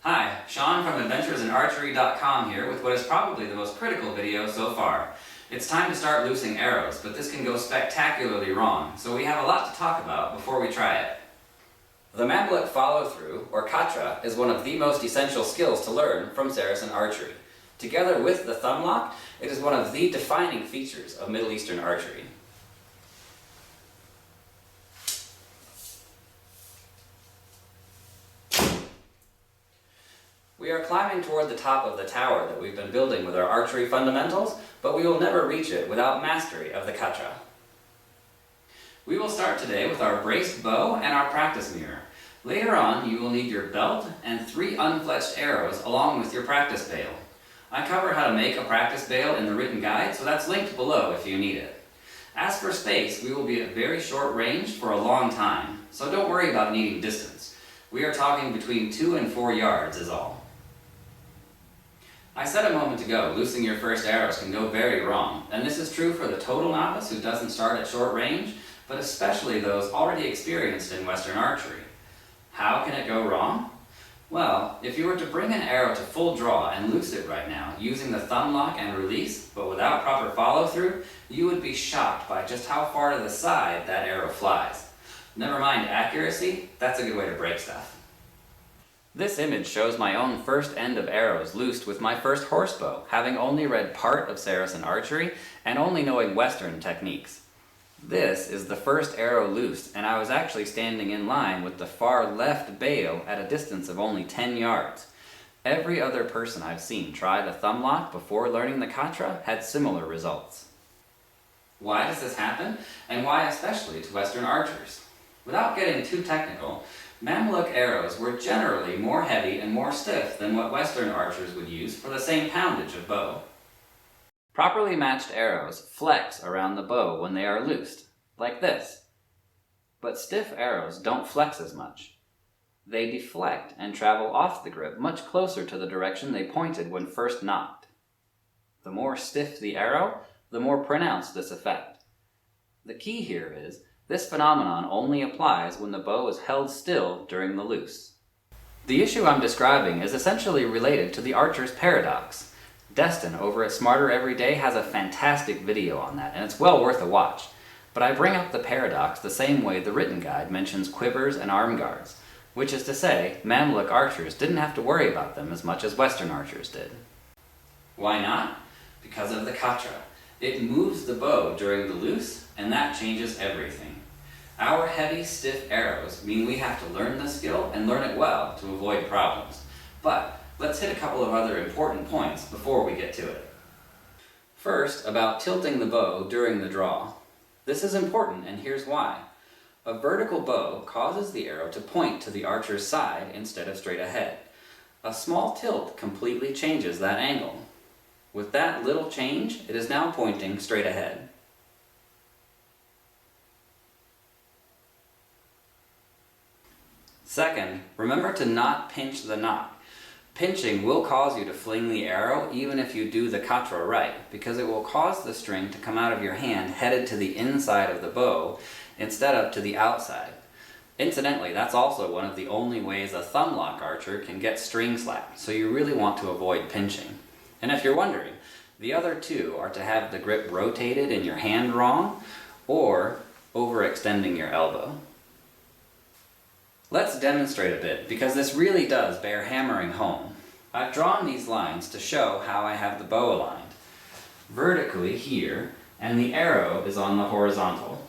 Hi, Sean from adventuresinarchery.com here with what is probably the most critical video so far. It's time to start loosing arrows, but this can go spectacularly wrong, so we have a lot to talk about before we try it. The Mameluke follow-through, or Khatrah, is one of the most essential skills to learn from Saracen Archery. Together with the thumb lock, it is one of the defining features of Middle Eastern archery. We are climbing toward the top of the tower that we've been building with our archery fundamentals, but we will never reach it without mastery of the Khatrah. We will start today with our braced bow and our practice mirror. Later on, you will need your belt and 3 unfletched arrows along with your practice bale. I cover how to make a practice bale in the written guide, so that's linked below if you need it. As for space, we will be at very short range for a long time, so don't worry about needing distance. We are talking between 2 and 4 yards is all. I said a moment ago, loosing your first arrows can go very wrong, and this is true for the total novice who doesn't start at short range, but especially those already experienced in Western archery. How can it go wrong? Well, if you were to bring an arrow to full draw and loose it right now, using the thumb lock and release, but without proper follow-through, you would be shocked by just how far to the side that arrow flies. Never mind accuracy, that's a good way to break stuff. This image shows my own first end of arrows loosed with my first horsebow, having only read part of Saracen Archery and only knowing Western techniques. This is the first arrow loosed, and I was actually standing in line with the far left bale at a distance of only 10 yards. Every other person I've seen try the thumb lock before learning the Khatrah had similar results. Why does this happen, and why especially to Western archers? Without getting too technical, Mameluke arrows were generally more heavy and more stiff than what Western archers would use for the same poundage of bow. Properly matched arrows flex around the bow when they are loosed, like this. But stiff arrows don't flex as much. They deflect and travel off the grip much closer to the direction they pointed when first nocked. The more stiff the arrow, the more pronounced this effect. The key here is, this phenomenon only applies when the bow is held still during the loose. The issue I'm describing is essentially related to the archer's paradox. Destin over at Smarter Every Day has a fantastic video on that, and it's well worth a watch. But I bring up the paradox the same way the written guide mentions quivers and arm guards, which is to say, Mameluke archers didn't have to worry about them as much as Western archers did. Why not? Because of the Khatrah. It moves the bow during the loose, and that changes everything. Our heavy, stiff arrows mean we have to learn the skill and learn it well to avoid problems. But let's hit a couple of other important points before we get to it. First, about tilting the bow during the draw. This is important, and here's why. A vertical bow causes the arrow to point to the archer's side instead of straight ahead. A small tilt completely changes that angle. With that little change, it is now pointing straight ahead. Second, remember to not pinch the nock. Pinching will cause you to fling the arrow even if you do the Khatrah right, because it will cause the string to come out of your hand headed to the inside of the bow instead of to the outside. Incidentally, that's also one of the only ways a thumb lock archer can get string slapped, so you really want to avoid pinching. And if you're wondering, the other two are to have the grip rotated in your hand wrong, or overextending your elbow. Let's demonstrate a bit, because this really does bear hammering home. I've drawn these lines to show how I have the bow aligned. Vertically here, and the arrow is on the horizontal.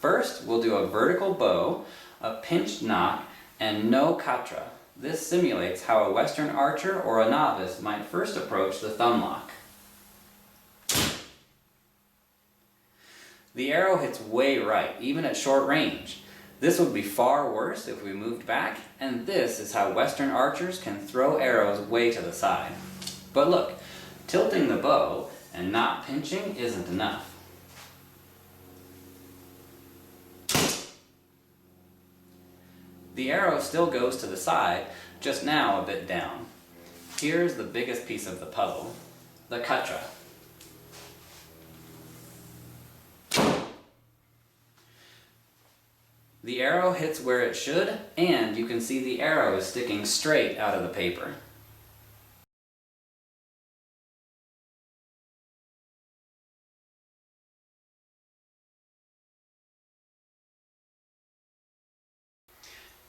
First, we'll do a vertical bow, a pinched nock, and no Khatrah. This simulates how a Western archer or a novice might first approach the thumb lock. The arrow hits way right, even at short range. This would be far worse if we moved back, and this is how Western archers can throw arrows way to the side. But look, tilting the bow and not pinching isn't enough. The arrow still goes to the side, just now a bit down. Here's the biggest piece of the puzzle, the Khatrah. The arrow hits where it should, and you can see the arrow is sticking straight out of the paper.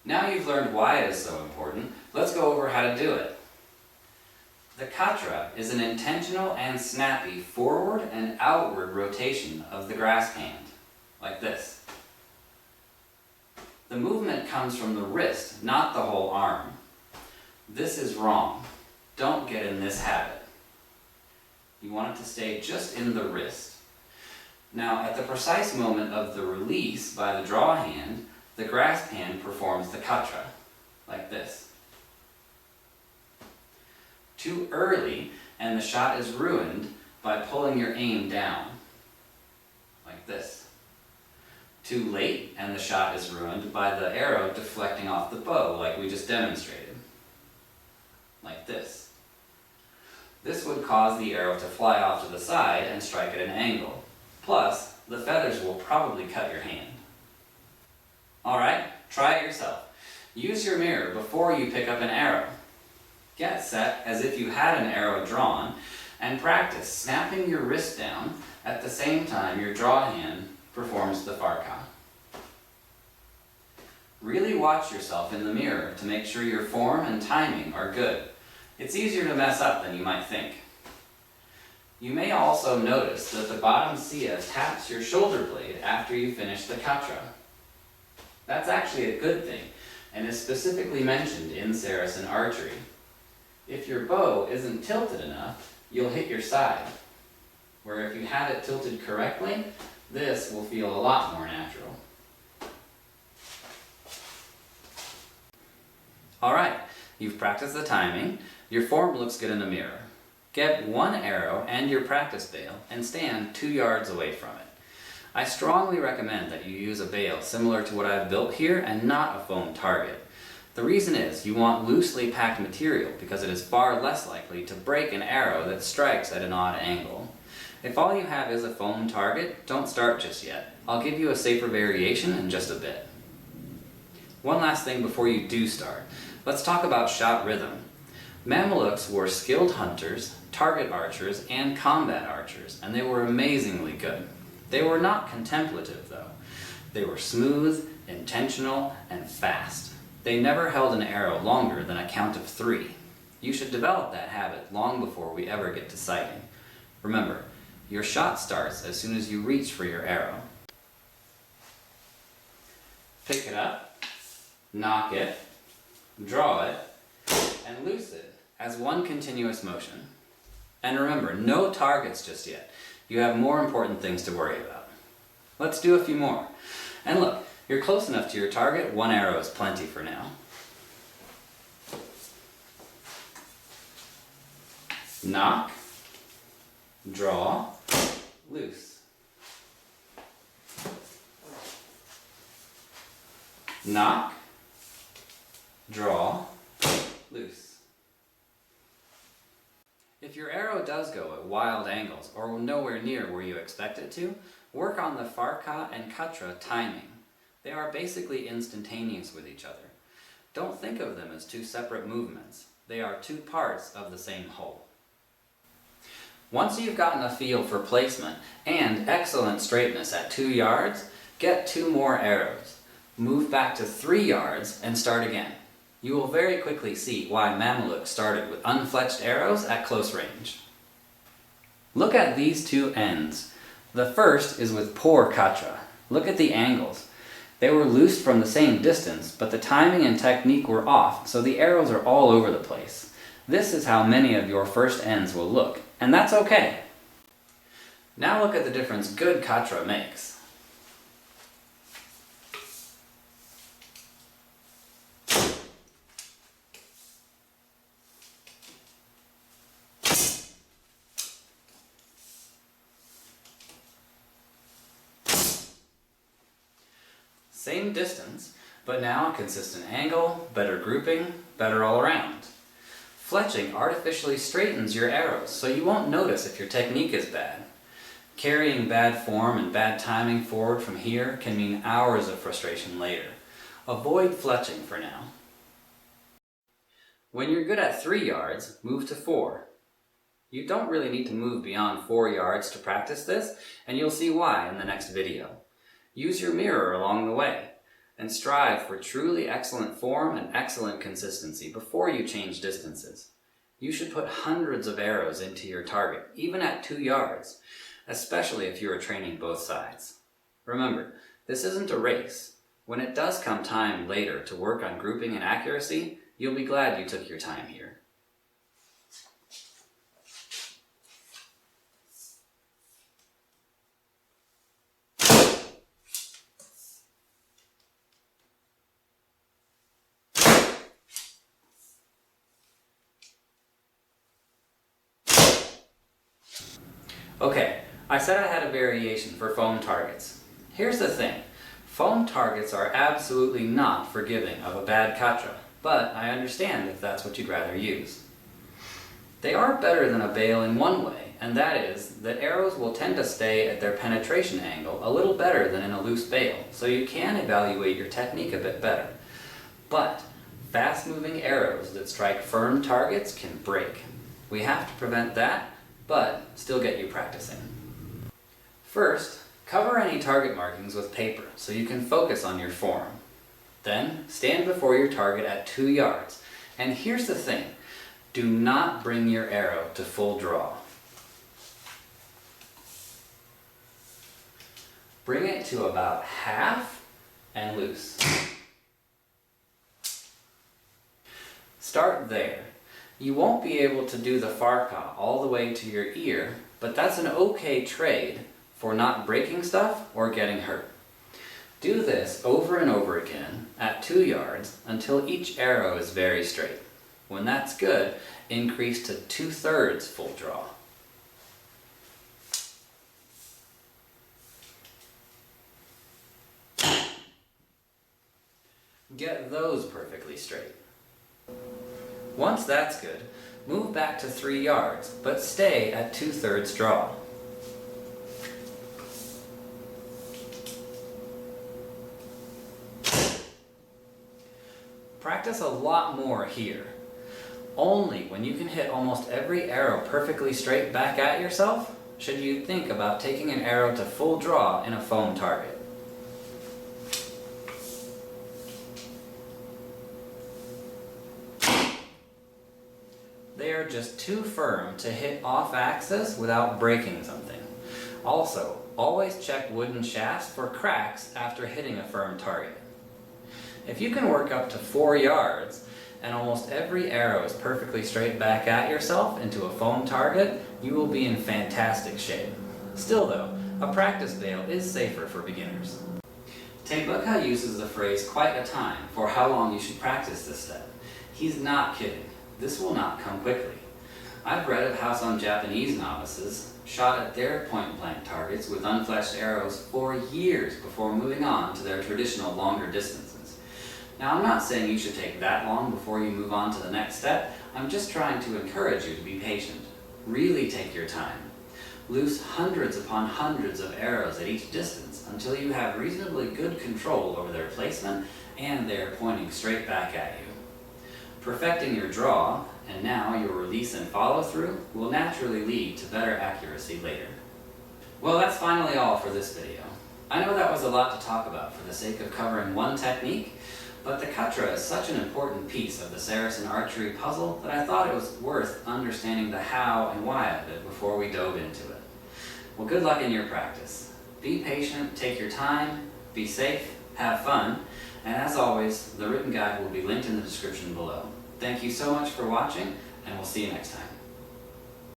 Now you've learned why it is so important, let's go over how to do it. The Khatrah is an intentional and snappy forward and outward rotation of the grasp hand, like this. The movement comes from the wrist, not the whole arm. This is wrong. Don't get in this habit. You want it to stay just in the wrist. Now, at the precise moment of the release by the draw hand, the grasp hand performs the Khatrah, like this. Too early, and the shot is ruined by pulling your aim down, like this. Too late, and the shot is ruined by the arrow deflecting off the bow, like we just demonstrated, like this. This would cause the arrow to fly off to the side and strike at an angle. Plus, the feathers will probably cut your hand. Alright, try it yourself. Use your mirror before you pick up an arrow. Get set as if you had an arrow drawn, and practice snapping your wrist down at the same time your draw hand performs the farka. Really watch yourself in the mirror to make sure your form and timing are good. It's easier to mess up than you might think. You may also notice that the bottom sia taps your shoulder blade after you finish the Khatrah. That's actually a good thing, and is specifically mentioned in Saracen Archery. If your bow isn't tilted enough, you'll hit your side, where if you have it tilted correctly, this will feel a lot more natural. Alright, you've practiced the timing, your form looks good in the mirror. Get one arrow and your practice bale and stand 2 yards away from it. I strongly recommend that you use a bale similar to what I've built here and not a foam target. The reason is you want loosely packed material because it is far less likely to break an arrow that strikes at an odd angle. If all you have is a foam target, don't start just yet. I'll give you a safer variation in just a bit. One last thing before you do start. Let's talk about shot rhythm. Mamelukes were skilled hunters, target archers, and combat archers, and they were amazingly good. They were not contemplative though. They were smooth, intentional, and fast. They never held an arrow longer than a count of 3. You should develop that habit long before we ever get to sighting. Remember, your shot starts as soon as you reach for your arrow. Pick it up, knock it, draw it, and loose it as one continuous motion. And remember, no targets just yet. You have more important things to worry about. Let's do a few more. And look, you're close enough to your target, 1 arrow is plenty for now. Knock, draw, loose. Knock, draw, loose. If your arrow does go at wild angles or nowhere near where you expect it to, work on the farka and Khatrah timing. They are basically instantaneous with each other. Don't think of them as 2 separate movements. They are 2 parts of the same whole. Once you've gotten a feel for placement and excellent straightness at 2 yards, get 2 more arrows. Move back to 3 yards and start again. You will very quickly see why Mameluke started with unfletched arrows at close range. Look at these 2 ends. The first is with poor Khatrah. Look at the angles. They were loosed from the same distance, but the timing and technique were off, so the arrows are all over the place. This is how many of your first ends will look, and that's okay. Now look at the difference good Khatrah makes. Same distance, but now a consistent angle, better grouping, better all around. Fletching artificially straightens your arrows, so you won't notice if your technique is bad. Carrying bad form and bad timing forward from here can mean hours of frustration later. Avoid fletching for now. When you're good at 3 yards, move to 4. You don't really need to move beyond 4 yards to practice this, and you'll see why in the next video. Use your mirror along the way, and strive for truly excellent form and excellent consistency before you change distances. You should put hundreds of arrows into your target, even at 2 yards, especially if you are training both sides. Remember, this isn't a race. When it does come time later to work on grouping and accuracy, you'll be glad you took your time here. Okay, I said I had a variation for foam targets. Here's the thing. Foam targets are absolutely not forgiving of a bad Khatrah, but I understand if that's what you'd rather use. They are better than a bale in one way, and that is that arrows will tend to stay at their penetration angle a little better than in a loose bale, so you can evaluate your technique a bit better. But fast-moving arrows that strike firm targets can break. We have to prevent that, but still get you practicing. First, cover any target markings with paper so you can focus on your form. Then, stand before your target at 2 yards. And here's the thing, do not bring your arrow to full draw. Bring it to about half and loose. Start there. You won't be able to do the farka all the way to your ear, but that's an okay trade for not breaking stuff or getting hurt. Do this over and over again at 2 yards until each arrow is very straight. When that's good, increase to 2/3 full draw. Get those perfectly straight. Once that's good, move back to 3 yards, but stay at 2/3 draw. Practice a lot more here. Only when you can hit almost every arrow perfectly straight back at yourself should you think about taking an arrow to full draw in a foam target. They are just too firm to hit off axis without breaking something. Also, always check wooden shafts for cracks after hitting a firm target. If you can work up to 4 yards and almost every arrow is perfectly straight back at yourself into a foam target, you will be in fantastic shape. Still though, a practice bale is safer for beginners. Tebaka uses the phrase quite a time for how long you should practice this step. He's not kidding. This will not come quickly. I've read of how some Japanese novices shot at their point-blank targets with unfletched arrows for years before moving on to their traditional longer distances. Now, I'm not saying you should take that long before you move on to the next step. I'm just trying to encourage you to be patient. Really take your time. Loose hundreds upon hundreds of arrows at each distance until you have reasonably good control over their placement and they're pointing straight back at you. Perfecting your draw, and now your release and follow-through, will naturally lead to better accuracy later. Well, that's finally all for this video. I know that was a lot to talk about for the sake of covering one technique, but the Khatrah is such an important piece of the Saracen Archery puzzle that I thought it was worth understanding the how and why of it before we dove into it. Well, good luck in your practice. Be patient, take your time, be safe, have fun, and as always, the written guide will be linked in the description below. Thank you so much for watching, and we'll see you next time.